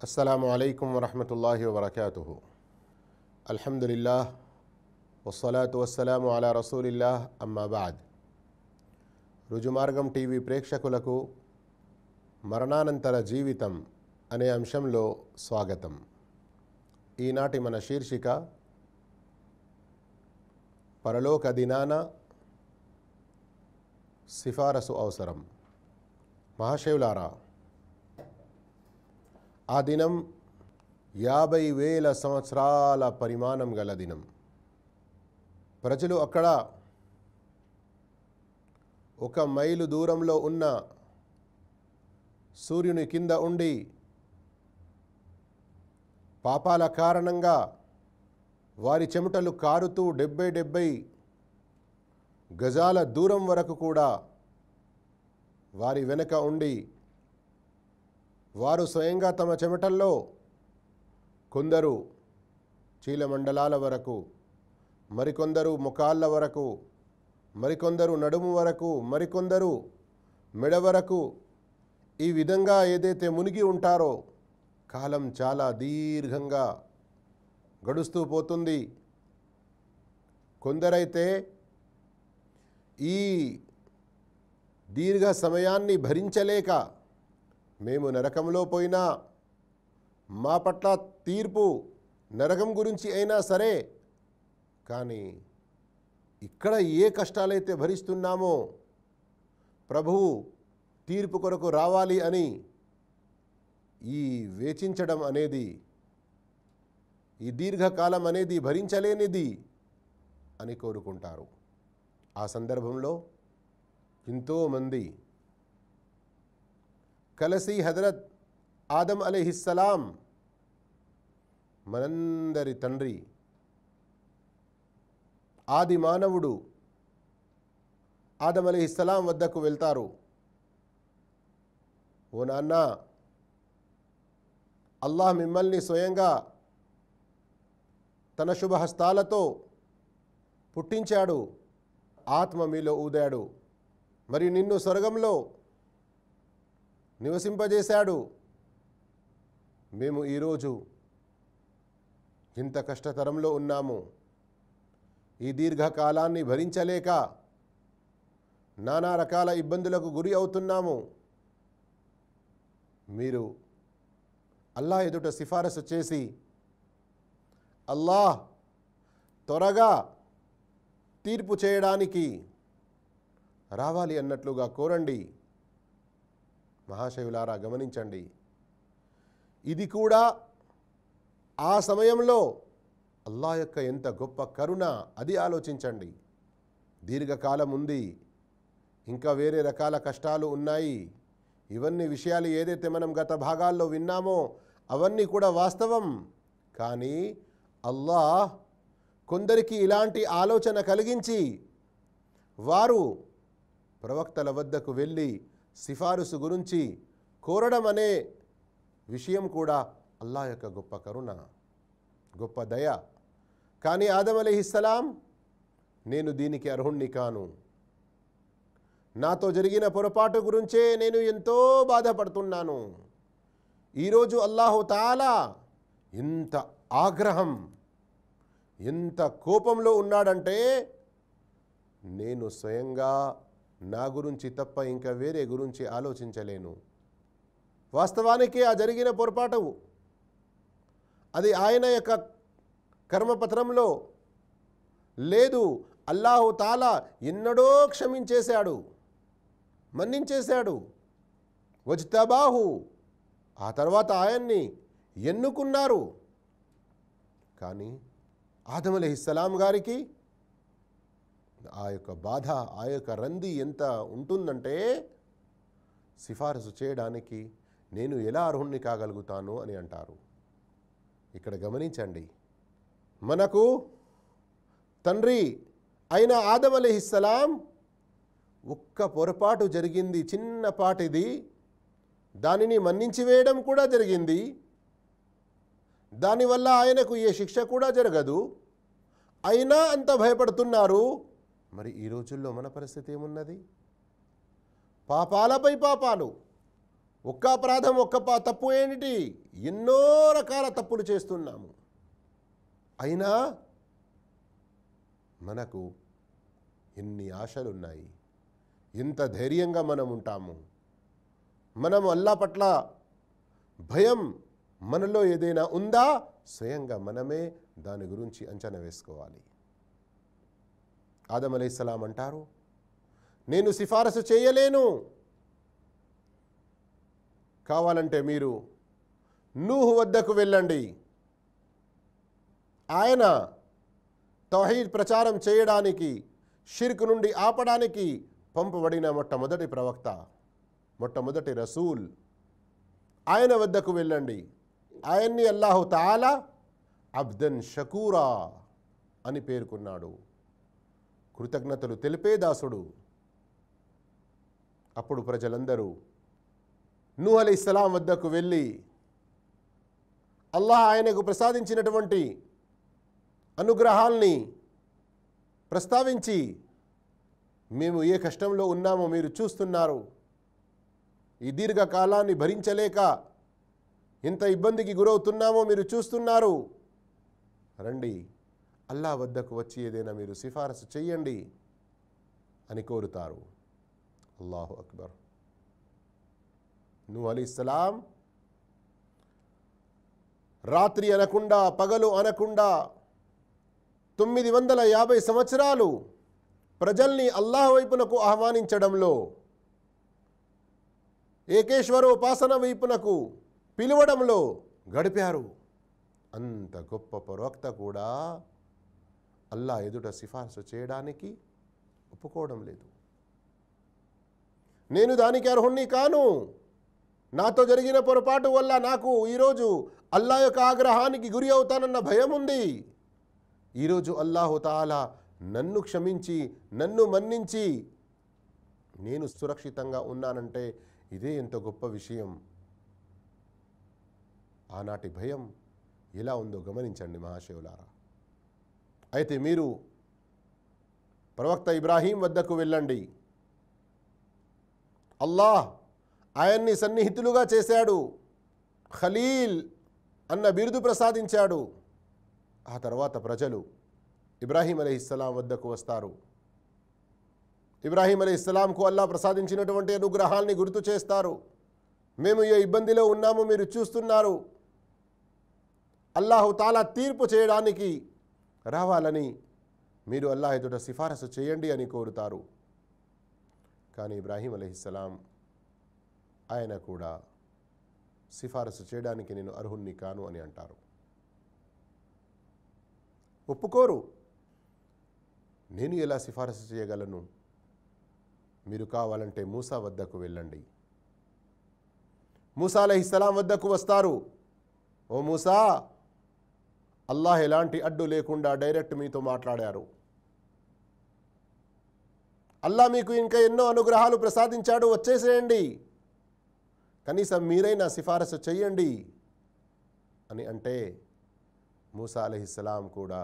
అస్సలాము అలైకుం వరహ్మతుల్లాహి వబరకాతుహు. అల్హమ్దులిల్లాహ్ వస్సలాతు వస్సలాము అలా రసూలిల్లాహ్ అమ్మా బాద్. రుజుమార్గం టీవీ ప్రేక్షకులకు మరణానంతర జీవితం అనే అంశంలో స్వాగతం. ఈనాటి మన శీర్షిక పరలోక దినాన సిఫారసు అవసరం. మహాశివులారా, ఆ దినం 50,000 సంవత్సరాల పరిమాణం గల దినం. ప్రజలు అక్కడ 1 మైలు దూరంలో ఉన్న సూర్యుని కింద ఉండి పాపాల కారణంగా వారి చెమటలు కారుతూ 70 గజాల దూరం వరకు కూడా వారి వెనుక ఉండి వారు స్వయంగా తమ చెమటల్లో కొందరు చీలమండలాల వరకు, మరికొందరు ముఖాళ్ళ వరకు, మరికొందరు నడుము వరకు, మరికొందరు మెడ వరకు, ఈ విధంగా ఏదైతే మునిగి ఉంటారో కాలం చాలా దీర్ఘంగా గడుస్తూ పోతుంది. కొందరైతే ఈ దీర్ఘ సమయాన్ని భరించలేక మేము నరకంలో పోయినా మా పట్ల తీర్పు నరకం గురించి అయినా సరే, కానీ ఇక్కడ ఏ కష్టాలైతే భరిస్తున్నామో ప్రభువు తీర్పు కొరకు రావాలి అని ఈ వేచించడం అనేది, ఈ దీర్ఘకాలం అనేది భరించలేనిది అని కోరుకుంటారు. ఆ సందర్భంలో ఎంతోమంది కలిసి హజరత్ ఆదం అలైహిస్సలాం, మనందరి తండ్రి, ఆది మానవుడు ఆదం అలైహిస్సలాం వద్దకు వెళ్తారు. ఓ నాన్న, అల్లాహ్ మిమ్మల్ని స్వయంగా తన శుభహస్తాలతో పుట్టించాడు, ఆత్మ మీలో ఊదాడు, మరి నిన్ను స్వర్గంలో నివసింపజేశాడు. మేము ఈరోజు ఇంత కష్టతరంలో ఉన్నాము, ఈ దీర్ఘకాలాన్ని భరించలేక నానా రకాల ఇబ్బందులకు గురి అవుతున్నాము. మీరు అల్లాహ్ ఎదుట సిఫారసు చేసి అల్లాహ్ త్వరగా తీర్పు చేయడానికి రావాలి అన్నట్లుగా కోరండి. మహాశివులారా, గమనించండి, ఇది కూడా ఆ సమయంలో అల్లాహ్ యొక్క ఎంత గొప్ప కరుణ, అది ఆలోచించండి. దీర్ఘకాలం ఉంది, ఇంకా వేరే రకాల కష్టాలు ఉన్నాయి. ఇవన్నీ విషయాలు ఏదైతే మనం గత భాగాల్లో విన్నామో అవన్నీ కూడా వాస్తవం. కానీ అల్లాహ్ కొందరికి ఇలాంటి ఆలోచన కలిగించి వారు ప్రవక్తల వద్దకు వెళ్ళి సిఫారసు గురించి కోరడం అనే విషయం కూడా అల్లాహ్ యొక్క గొప్ప కరుణ, గొప్ప దయ. కానీ ఆదం అలైహిస్సలాం, నేను దీనికి అర్హుణ్ణి కాను, నాతో జరిగిన పొరపాటు గురించే నేను ఎంతో బాధపడుతున్నాను. ఈరోజు అల్లాహు తాలా ఎంత ఆగ్రహం, ఎంత కోపంలో ఉన్నాడంటే, నేను స్వయంగా నా గురించి తప్ప ఇంకా వేరే గురించి ఆలోచించలేను. వాస్తవానికి ఆ జరిగిన పొరపాటు అది ఆయన యొక్క కర్మపత్రంలో లేదు. అల్లాహు తాలా ఎన్నడో క్షమించేశాడు, మన్నించేశాడు. వజ్తబాహు, ఆ తర్వాత ఆయన్ని ఎన్నుకున్నారు. కానీ ఆదం అలైహిస్సలాం గారికి ఆ యొక్క బాధ, ఆ యొక్క రంది ఎంత ఉంటుందంటే, సిఫారసు చేయడానికి నేను ఎలా అర్హుణ్ణి కాగలుగుతాను అని అంటారు. ఇక్కడ గమనించండి, మనకు తండ్రి అయిన ఆదం అలైహిస్సలాం ఒక్క పొరపాటు జరిగింది, చిన్నపాటిది, దానిని మన్నించి వేయడం కూడా జరిగింది. దానివల్ల ఆయనకు ఏ శిక్ష కూడా జరగదు, అయినా అంత భయపడుతున్నారు. మరి ఈ రోజుల్లో మన పరిస్థితి ఏమున్నది? పాపాలపై పాపాలు, ఒక్క అపరాధం తప్పు ఏంటి? ఎన్నో రకాల తప్పులు చేస్తున్నాము. అయినా మనకు ఎన్ని ఆశలున్నాయి, ఎంత ధైర్యంగా మనం ఉంటాము. మనం అల్లాహ్ పట్ల భయం మనలో ఏదైనా ఉందా? స్వయంగా మనమే దాని గురించి అంచనా వేసుకోవాలి. ఆదం అలైహిస్సలాం అంటారు, నేను సిఫారసు చేయలేను, కావాలంటే మీరు నూహ్ వద్దకు వెళ్ళండి. ఆయన తౌహీద్ ప్రచారం చేయడానికి, షిర్క్ నుండి ఆపడానికి పంపబడిన మొట్టమొదటి ప్రవక్త, మొట్టమొదటి రసూల్. ఆయన వద్దకు వెళ్ళండి. ఆయన్ని అల్లాహు తాలా అబ్దన్ షకూరా అని పేర్కొన్నాడు, కృతజ్ఞతలు తెలిపే దాసుడు. అప్పుడు ప్రజలందరూ నూహ్ అలైహిస్సలాం వద్దకు వెళ్ళి అల్లాహ్ ఆయనకు ప్రసాదించినటువంటి అనుగ్రహాల్ని ప్రస్తావించి, మేము ఏ కష్టంలో ఉన్నామో మీరు చూస్తున్నారు, ఈ దీర్ఘకాలాన్ని భరించలేక ఎంత ఇబ్బందికి గురవుతున్నామో మీరు చూస్తున్నారు, రండి అల్లాహ్ వద్దకు వచ్చి ఏదైనా మీరు సిఫారసు చెయ్యండి అని కోరుతారు. అల్లాహు అక్బర్. నూహ్ అలైహిస్సలాం రాత్రి అనకుండా, పగలు అనకుండా 950 సంవత్సరాలు ప్రజల్ని అల్లాహ్ వైపునకు ఆహ్వానించడంలో, ఏకేశ్వరోపాసన వైపునకు పిలవడంలో గడిపారు. అంత గొప్ప ప్రవక్త కూడా అల్లాహ్ ఎదుట సిఫార్సు చేయడానికి ఒప్పుకోవడం లేదు. నేను దానికి అర్హుణ్ణి కాను, నాతో జరిగిన పొరపాటు వల్ల నాకు ఈరోజు అల్లాహ్ యొక్క ఆగ్రహానికి గురి అవుతానన్న భయం ఉంది. ఈరోజు అల్లాహు తాలా నన్ను క్షమించి, నన్ను మన్నించి నేను సురక్షితంగా ఉన్నానంటే ఇదే ఎంత గొప్ప విషయం. ఆనాటి భయం ఎలా ఉందో గమనించండి మహాశివులారా. అయితే మీరు ప్రవక్త ఇబ్రాహీం వద్దకు వెళ్ళండి. అల్లాహ్ ఆయన్ని సన్నిహితులుగా చేశాడు, ఖలీల్ అన్న బిరుదు ప్రసాదించాడు. ఆ తర్వాత ప్రజలు ఇబ్రాహీం అలైహిస్సలాం వద్దకు వస్తారు. ఇబ్రాహీం అలైహిస్సలాంకు అల్లాహ్ ప్రసాదించినటువంటి అనుగ్రహాల్ని గుర్తు చేస్తారు. మేము ఏ ఇబ్బందిలో ఉన్నామో మీరు చూస్తున్నారు, అల్లాహు తాలా తీర్పు చేయడానికి రావాలని మీరు అల్లాహ్ ఎదుట సిఫారసు చేయండి అని కోరుతారు. కానీ ఇబ్రాహీం అలైహిస్సలాం ఆయన కూడా సిఫారసు చేయడానికి నేను అర్హుణ్ణి కాను అని అంటారు, ఒప్పుకోరు. నేను ఎలా సిఫారసు చేయగలను? మీరు కావాలంటే మూసా వద్దకు వెళ్ళండి. మూసా అలైహిస్సలాం వద్దకు వస్తారు. ఓ మూసా, అల్లాహ్ ఎలాంటి అడ్డు లేకుండా డైరెక్ట్ మీతో మాట్లాడారు. అల్లాహ్ మీకు ఇంకా ఎన్నో అనుగ్రహాలు ప్రసాదించాడు, వచ్చేసేయండి, కనీసం మీరైనా సిఫారసు చెయ్యండి అని అంటే మూసా అలైహిస్సలాం కూడా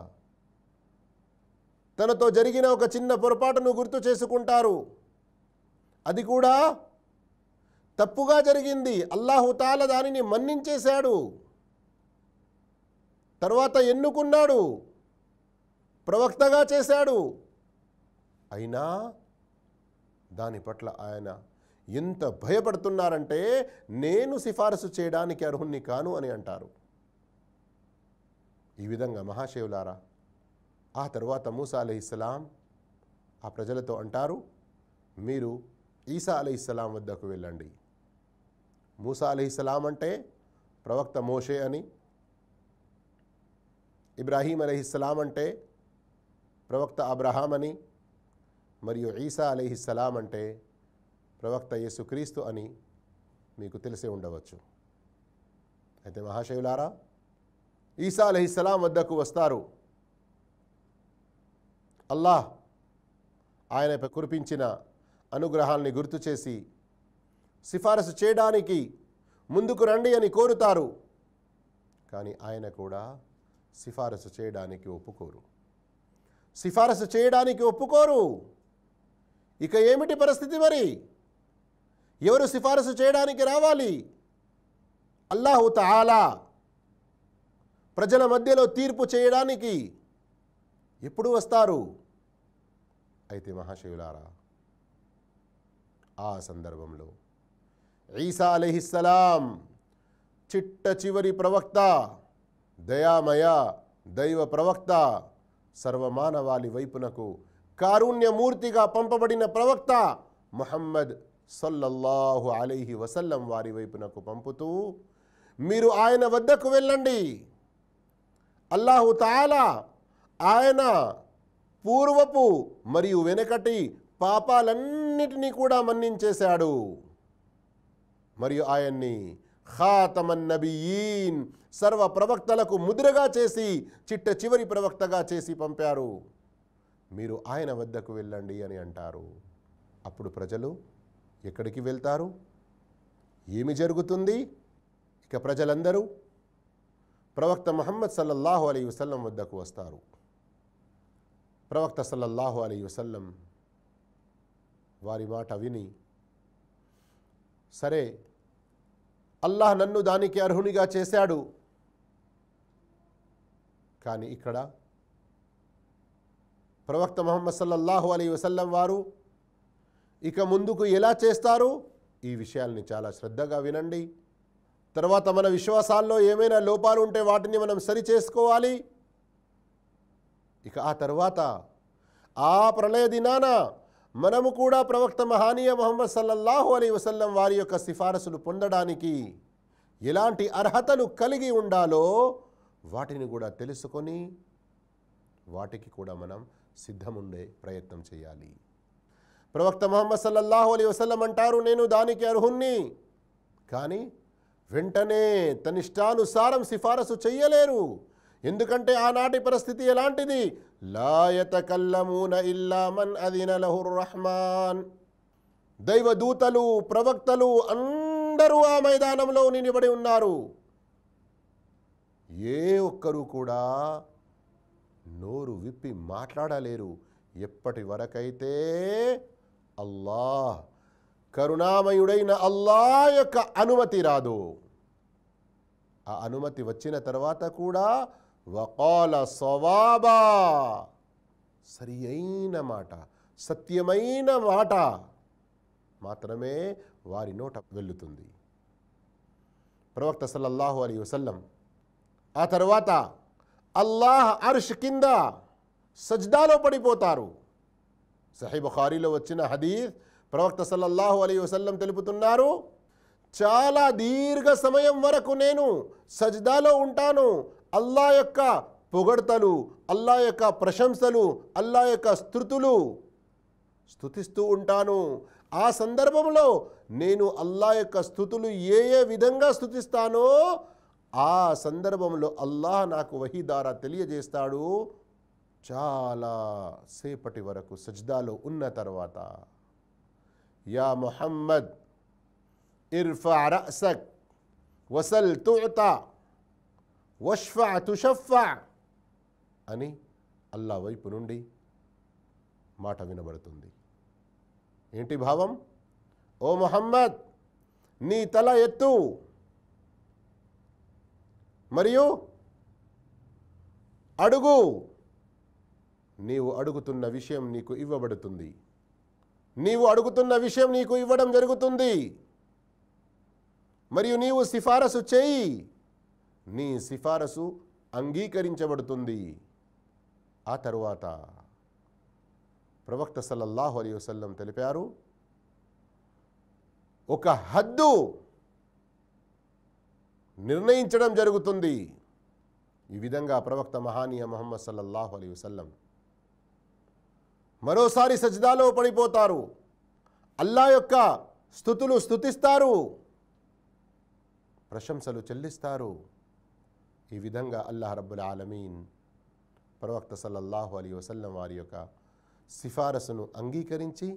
తనతో జరిగిన ఒక చిన్న పొరపాటును గుర్తు చేసుకుంటారు. అది కూడా తప్పుగా జరిగింది, అల్లాహు తాలా దానిని మన్నించేశాడు, తర్వాత ఎన్నుకున్నాడు, ప్రవక్తగా చేశాడు. అయినా దాని పట్ల ఆయన ఎంత భయపడుతున్నారంటే నేను సిఫారసు చేయడానికి అర్హుణ్ణి కాను అని అంటారు. ఈ విధంగా మహాశివులారా, ఆ తర్వాత మూసా అలైహిస్సలాం ఆ ప్రజలతో అంటారు, మీరు ఈసా అలైహిస్సలాం వద్దకు వెళ్ళండి. మూసా అలైహిస్సలాం అంటే ప్రవక్త మోషే అని, ఇబ్రాహీం అలైహిస్సలాం అంటే ప్రవక్త అబ్రహాం అని, మరియు ఈసా అలైహిస్సలాం అంటే ప్రవక్త యేసుక్రీస్తు అని మీకు తెలిసే ఉండవచ్చు. అయితే మహాశివులారా, ఈసా అలైహిస్సలాం వద్దకు వస్తారు. అల్లాహ్ ఆయనపై కురిపించిన అనుగ్రహాల్ని గుర్తు చేసి సిఫారసు చేయడానికి ముందుకు రండి అని కోరుతారు. కానీ ఆయన కూడా సిఫారసు చేయడానికి ఒప్పుకోరు, సిఫారసు చేయడానికి ఒప్పుకోరు. ఇక ఏమిటి పరిస్థితి మరి? ఎవరు సిఫారసు చేయడానికి రావాలి? అల్లాహు తఆలా ప్రజల మధ్యలో తీర్పు చేయడానికి ఎప్పుడు వస్తారు? అయితే మహాశివులారా, ఆ సందర్భంలో ఈసా అలైహిస్సలాం చిట్ట చివరి ప్రవక్త, దయామయ దైవ ప్రవక్త, సర్వమానవాళి వైపునకు కారుణ్యమూర్తిగా పంపబడిన ప్రవక్త ముహమ్మద్ సల్లల్లాహు అలైహి వసల్లం వారి వైపునకు పంపుతూ, మీరు ఆయన వద్దకు వెళ్ళండి. అల్లాహు తఆలా ఆయన పూర్వపు మరియు వెనకటి పాపాలన్నిటినీ కూడా మన్నించేశాడు. మరియు ఆయన్ని ఖాతమన్ నబియీన్, సర్వ ప్రవక్తలకు ముద్రగా చేసి చిట్ట చివరి ప్రవక్తగా చేసి పంపారు. మీరు ఆయన వద్దకు వెళ్ళండి అని అంటారు. అప్పుడు ప్రజలు ఎక్కడికి వెళ్తారు? ఏమి జరుగుతుంది? ఇక ప్రజలందరూ ప్రవక్త ముహమ్మద్ సల్లల్లాహు అలైహి వసల్లం వద్దకు వస్తారు. ప్రవక్త సల్లల్లాహు అలైహి వసల్లం వారి మాట విని, సరే అల్లాహ్ నన్ను దానికి అర్హునిగా చేశాడు, కానీ ఇక్కడ ప్రవక్త ముహమ్మద్ సల్లల్లాహు అలైహి వసల్లం వారు ఇక ముందుకు ఎలా చేస్తారు? ఈ విషయాల్ని చాలా శ్రద్ధగా వినండి. తర్వాత మన విశ్వాసాల్లో ఏమైనా లోపాలు ఉంటే వాటిని మనం సరిచేసుకోవాలి. ఇక ఆ తర్వాత ఆ ప్రళయ దినాన మనము కూడా ప్రవక్త మహానీయ ముహమ్మద్ సల్లల్లాహు అలైహి వసల్లం వారి యొక్క సిఫారసులు పొందడానికి ఎలాంటి అర్హతలు కలిగి ఉండాలో వాటిని కూడా తెలుసుకొని వాటికి కూడా మనం సిద్ధముండే ప్రయత్నం చేయాలి. ప్రవక్త ముహమ్మద్ సల్లల్లాహు అలైహి వసల్లం అంటారు, నేను దానికి అర్హుణ్ణి, కానీ వెంటనే తనిష్టానుసారం సిఫారసు చెయ్యలేరు. ఎందుకంటే ఆనాటి పరిస్థితి ఎలాంటిది? లా యతకల్లమూన ఇల్లా మన్ అదిన లహుర్ రహ్మాన్. దైవదూతలు, ప్రవక్తలు అందరూ ఆ మైదానంలో నిలబడి ఉన్నారు. ఏ ఒక్కరూ కూడా నోరు విప్పి మాట్లాడలేరు. ఎప్పటి వరకైతే అల్లాహ్, కరుణామయుడైన అల్లాహ్ యొక్క అనుమతి రాదు. ఆ అనుమతి వచ్చిన తర్వాత కూడా వకాల సవాబా, సరి అయిన మాట, సత్యమైన మాట మాత్రమే వారి నోట వెళ్ళుతుంది. ప్రవక్త సల్లల్లాహు అలైహి వసల్లం ఆ తర్వాత అల్లాహ్ అర్ష్ కింద సజ్దాలో పడిపోతారు. సహీ బుఖారీలో వచ్చిన హదీస్, ప్రవక్త సల్లల్లాహు అలైహి వసల్లం తెలుపుతున్నారు, చాలా దీర్ఘ సమయం వరకు నేను సజ్దాలో ఉంటాను. అల్లాహ్ యొక్క పొగడ్తలు, అల్లాహ్ యొక్క ప్రశంసలు, అల్లాహ్ యొక్క స్తుతులు స్తుతిస్తూ ఉంటాను. ఆ సందర్భంలో నేను అల్లాహ్ యొక్క స్తుతులు ఏ ఏ విధంగా స్తుతిస్తానో ఆ సందర్భంలో అల్లాహ్ నాకు వహీ ద్వారా తెలియజేస్తాడు. చాలా సేపటి వరకు సజ్దాలో ఉన్న తర్వాత, యా ముహమ్మద్ ఇర్ఫా రఅసక్ వసల్ తుఅతా వష్ఫా తుషఫా అని అల్లాహ్ వైపు నుండి మాట వినబడుతుంది. ఏంటి భావం? ఓ ముహమ్మద్, నీ తల ఎత్తు మరియు అడుగు, నీవు అడుగుతున్న విషయం నీకు ఇవ్వబడుతుంది, నీవు అడుగుతున్న విషయం నీకు ఇవ్వడం జరుగుతుంది. మరియు నీవు సిఫారసు చేయి, నీ సిఫారసు అంగీకరించబడుతుంది. ఆ తరువాత ప్రవక్త సల్లల్లాహు అలైహి వసల్లం తెలిపారు, ఒక హద్దు నిర్ణయించడం జరుగుతుంది. ఈ విధంగా ప్రవక్త మహానీయ ముహమ్మద్ సల్లల్లాహు అలైహి వసల్లం మరోసారి సజ్దాలో పడిపోతారు. అల్లాహ్ యొక్క స్తుతులు స్తుతిస్తారు, ప్రశంసలు చెల్లిస్తారు. ఈ విధంగా అల్లాహ్ రబ్బుల్ ఆలమీన్ ప్రవక్త సల్లల్లాహు అలైహి వసల్లం వారి యొక్క సిఫారసును అంగీకరించి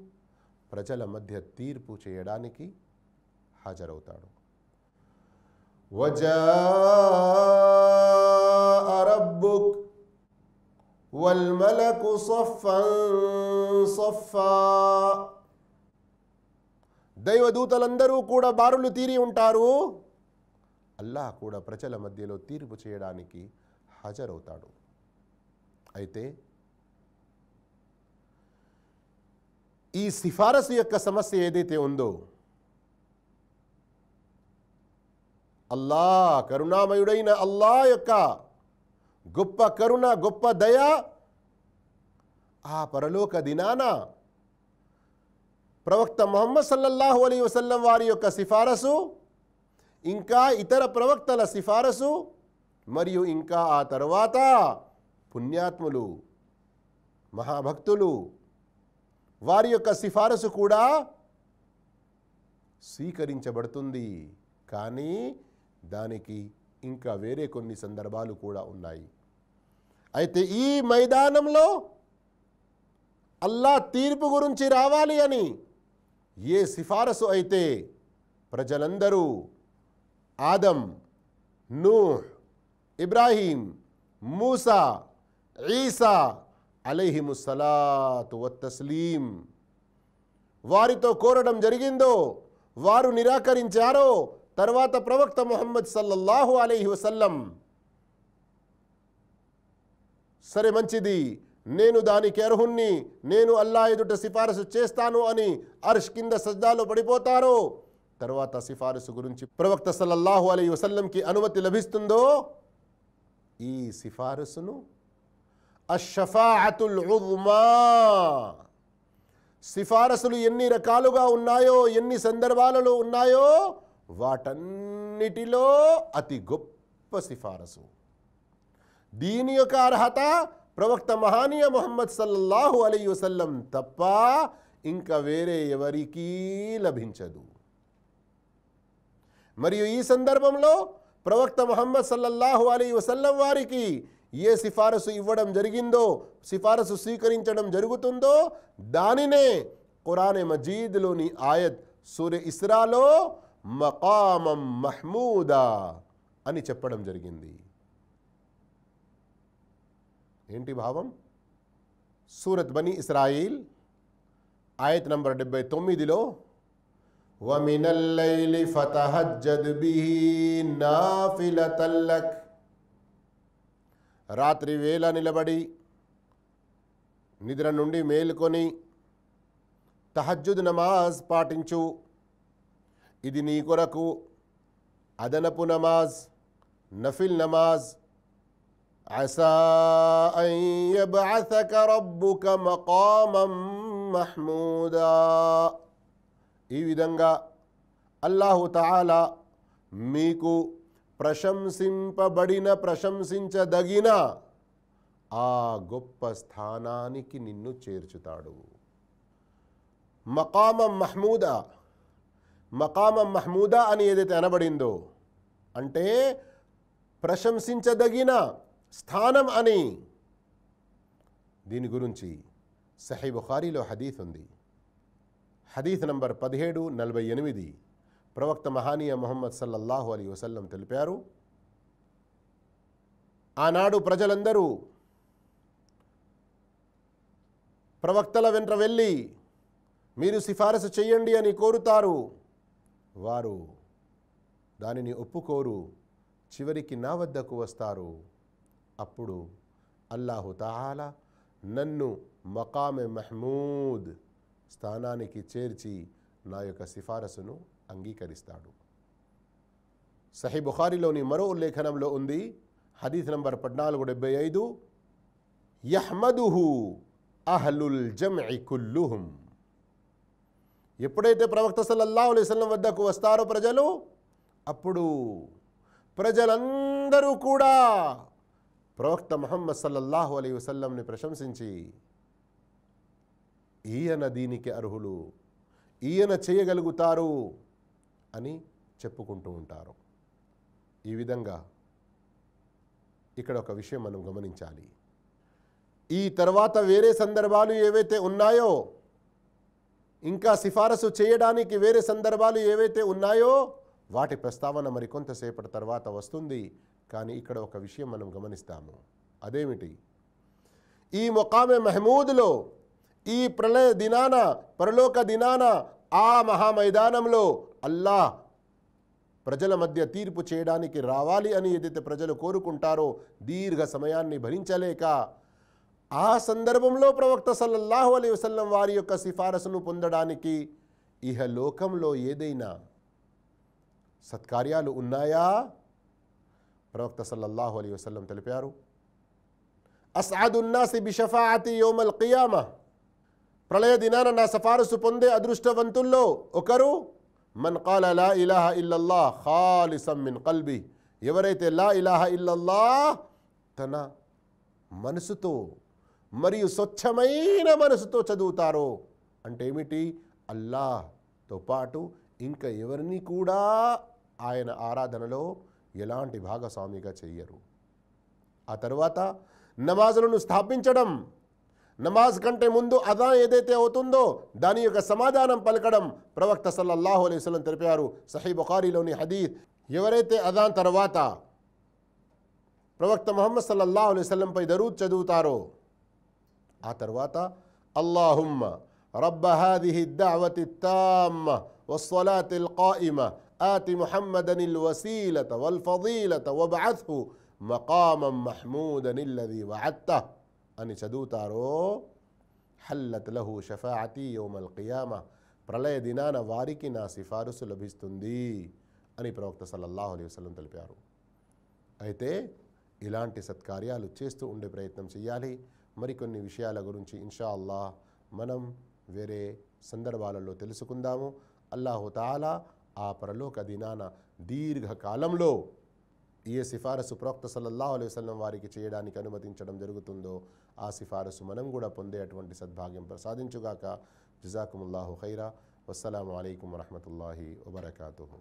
ప్రజల మధ్య తీర్పు చేయడానికి హాజరవుతాడు. వజాఅ రబ్బుక్ వల్ మలకు సఫ్ఫన్ సఫ్ఫా. దైవదూతలందరూ కూడా బారులు తీరి ఉంటారు. అల్లాహ్ కూడా ప్రజల మధ్యలో తీర్పు చేయడానికి హాజరవుతాడు. అయితే ఈ సిఫారసు యొక్క సమస్య ఏదైతే ఉందో, అల్లాహ్ కరుణామయుడైన అల్లాహ్ యొక్క గొప్ప కరుణ, గొప్ప దయ ఆ పరలోక దినాన ప్రవక్త ముహమ్మద్ సల్లల్లాహు అలైహి వసల్లం వారి యొక్క సిఫారసు, ఇంకా ఇతర ప్రవక్తల సిఫారసు, మరియు ఇంకా ఆ తర్వాత పుణ్యాత్ములు, మహాభక్తులు వారి యొక్క సిఫారసు కూడా స్వీకరించబడుతుంది. కానీ దానికి ఇంకా వేరే కొన్ని సందర్భాలు కూడా ఉన్నాయి. అయితే ఈ మైదానంలో అల్లాహ్ తీర్పు గురించి రావాలి అని ఏ సిఫారసు అయితే ప్రజలందరూ ఆదం, నూహ్, ఇబ్రాహీం, మూసా, ఈసా అలైహిముస్సలాతు వత్తస్లీం వారితో కోరడం జరిగిందో, వారు నిరాకరించారో, తర్వాత ప్రవక్త ముహమ్మద్ సల్లల్లాహు అలైహి వసల్లం సరే మంచిది, నేను దానికి అర్హుణ్ణి, నేను అల్లాహ్ ఎదుట సిఫారసు చేస్తాను అని అర్ష్ కింద సజ్దాలో పడిపోతారో, తర్వాత సిఫారసు గురించి ప్రవక్త సల్లల్లాహు అలైహి వసల్లంకి అనుమతి లభిస్తుందో, ఈ సిఫారసును అష్షఫాఅతుల్ ఉజ్మా, సిఫారసులు ఎన్ని రకాలుగా ఉన్నాయో, ఎన్ని సందర్భాలలో ఉన్నాయో వాటన్నిటిలో అతి గొప్ప సిఫారసు. దీని యొక్క అర్హత ప్రవక్త మహానీయ ముహమ్మద్ సల్లల్లాహు అలైహి వసల్లం తప్ప ఇంకా వేరే ఎవరికీ లభించదు. మరియు ఈ సందర్భంలో ప్రవక్త ముహమ్మద్ సల్లల్లాహు అలైహి వసల్లం వారికి ఏ సిఫారసు ఇవ్వడం జరిగిందో, సిఫారసు స్వీకరించడం జరుగుతుందో, దానినే ఖురాన్ మజీద్లోని ఆయత్ సూర ఇస్రాలో మకామం మహ్మూదా అని చెప్పడం జరిగింది. ఏంటి భావం? సూరత్ బనీ ఇస్రాయిల్ ఆయత్ నంబర్ 79లో వమినల్ లైలి ఫతహజ్జద్ బిహి నాఫిలతల్ లక్, రాత్రి వేళ నిలబడి నిద్ర నుండి మేలుకొని తహజ్జుద్ నమాజ్ పాటించు, ఇది నీ కొరకు అదనపు నమాజ్, నఫిల్ నమాజ్. అసా అన్ యబ్అసక రబ్బుక మకామం మహ్మూదా, ఈ విధంగా అల్లాహు తఆలా మీకు ప్రశంసింపబడిన, ప్రశంసించదగిన ఆ గొప్ప స్థానానికి నిన్ను చేర్చుతాడు. మకామం మహ్మూదా, మకామం మహ్మూదా అని ఏదైతే అనబడిందో అంటే ప్రశంసించదగిన స్థానం అని, దీని గురించి సహీ బుఖారీలో హదీత్ ఉంది. హదీత్ నంబర్ 1748 ప్రవక్త మహానీయ ముహమ్మద్ సల్లల్లాహు అలైహి వసల్లం తెలిపారు, ఆనాడు ప్రజలందరూ ప్రవక్తల వెంట వెళ్ళి మీరు సిఫారసు చేయండి అని కోరుతారు, వారు దానిని ఒప్పుకోరు, చివరికి నా వద్దకు వస్తారు. అప్పుడు అల్లాహు తఆలా నన్ను మకామె మహ్మూద్ స్థానానికి చేర్చి నా యొక్క సిఫారసును అంగీకరిస్తాడు. సహీ బుఖారీలోని మరో ఉల్లేఖనంలో ఉంది, హదీత్ నంబర్ 1475, యహ్మదుహు అహ్లుల్ జమ్ఇ కుల్లుహుం, ఎప్పుడైతే ప్రవక్త సల్లల్లాహు అలైహి వసల్లం వద్దకు వస్తారో ప్రజలు, అప్పుడు ప్రజలందరూ కూడా ప్రవక్త ముహమ్మద్ సల్లల్లాహు అలైహి వసల్లంని ప్రశంసించి ఈయన దీనికి అర్హులు, ఈయన చేయగలుగుతారు అని చెప్పుకుంటూ ఉంటారు. ఈ విధంగా ఇక్కడ ఒక విషయం మనం గమనించాలి. ఈ తర్వాత వేరే సందర్భాలు ఏవైతే ఉన్నాయో, ఇంకా సిఫారసు చేయడానికి వేరే సందర్భాలు ఏవైతే ఉన్నాయో వాటి ప్రస్తావన మరి కొంతసేపటి తర్వాత వస్తుంది. కానీ ఇక్కడ ఒక విషయం మనం గమనిస్తాము, అదేమిటి? ఈ మకామె మహమూద్లో ఈ ప్రళయ దినాన, పరలోక దినాన ఆ మహామైదానంలో అల్లాహ్ ప్రజల మధ్య తీర్పు చేయడానికి రావాలి అని ఏదైతే ప్రజలు కోరుకుంటారో దీర్ఘ సమయాన్ని భరించలేక ఆ సందర్భంలో ప్రవక్త సల్లల్లాహు అలైహి వసల్లం వారి యొక్క సిఫారసును పొందడానికి ఇహలోకంలో ఏదైనా సత్కార్యాలు ఉన్నాయా? ప్రవక్త సల్లల్లాహు అలైహి వసల్లం తెలిపారు, అస్అదున్నాసి బిషఫాఅతి యౌమల్ ఖియామah, ప్రళయ దినాన నా సిఫారసు పొందే అదృష్టవంతుల్లో ఒకరు మన్ ఖాల లా ఇలాహ ఇల్లల్లాహ్ ఖాలిసం మిన్ కల్బి, ఎవరైతే లా ఇలాహ ఇల్లల్లాహ్ తన మనసుతో మరియు స్వచ్ఛమైన మనసుతో చదువుతారో, అంటే ఏమిటి, అల్లాహ్తో పాటు ఇంకా ఎవరిని కూడా ఆయన ఆరాధనలో ఎలాంటి భాగస్వామిగా చెయ్యరు. ఆ తర్వాత నమాజులను స్థాపించడం, నమాజ్ కంటే ముందు అదా ఏదైతే అవుతుందో దాని యొక్క సమాధానం పలకడం. ప్రవక్త సల్లల్లాహు అలైహి వసల్లం తెలిపారు సహీ బుఖారీలోని హదీస్, ఎవరైతే అదాన్ తర్వాత ప్రవక్త ముహమ్మద్ సల్లల్లాహు అలైహి వసల్లంపై దరూద్ చదువుతారో ఆ తర్వాత అల్లాహుమ్మ రబ్బ హాదిహి దఅవతి తామ్మ వస్సలాతిల్ ఖాయిమ ఆతి ముహమ్మదనిల్ వసీలత వల్ ఫదీలత వబ్అత్హు మకామం మహ్మూదనిల్లదీ వఅద్తహ్ అని చదువుతారో హల్లత్ లహు షఫాఅతి యౌమల్ ఖియామah, ప్రళయ దినాన వారికి నా సిఫారసు లభిస్తుంది అని ప్రవక్త సల్లల్లాహు అలైహి వసల్లం తెలిపారు. అయితే ఇలాంటి సత్కార్యాలు చేస్తూ ఉండే ప్రయత్నం చేయాలి. మరికొన్ని విషయాల గురించి ఇన్షా అల్లాహ్ మనం వేరే సందర్భాలలో తెలుసుకుందాము. అల్లాహు తాలా ఆ పరలోక దినాన దీర్ఘకాలంలో ఏ సిఫారసు ప్రవక్త సల్లల్లాహు అలైహి వసల్లం వారికి చేయడానికి అనుమతించడం జరుగుతుందో ఆ సిఫారసు మనం కూడా పొందేటువంటి సద్భాగ్యం ప్రసాదించుగాక. జజాకుముల్లాహు ఖైరా. వస్సలాము అలైకుం వరహ్మతుల్లాహి వబరకాతుహు.